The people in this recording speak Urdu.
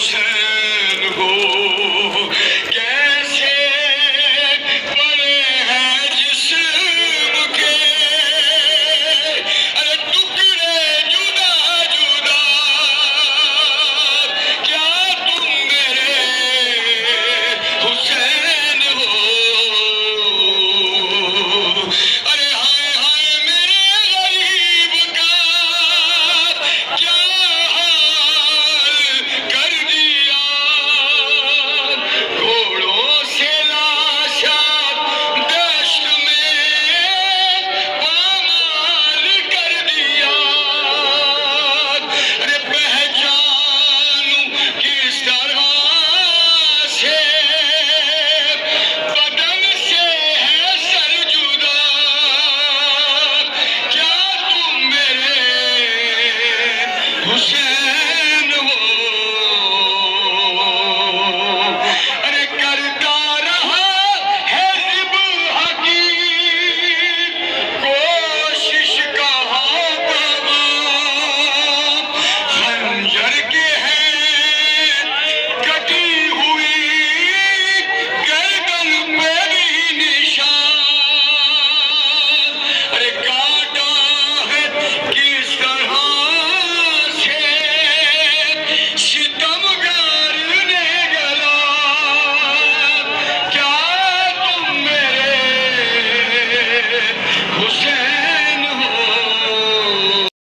حسین ہو کیسے پڑے ہیں جسم کے ارے ٹکڑے جدا جدا کیا تم میرے حسین ہو ارے ہائے ہائے میرے غریب کا کیا حال کر دیا گھوڑوں سے لاشات دشت میں پامال کر دیا ارے پہچانوں کس طرح سے بدن سے ہے سر جدا کیا تم میرے حسین ہو ارے کرتا رہا ہے ذبح حقیق کوشش کہاں تمام خنجر کے ہے کٹی ہوئی گردن پہ بھی نشان ارے کاٹا ہے کس طرح سے ستمگار نے گلا کیا تم میرے حسین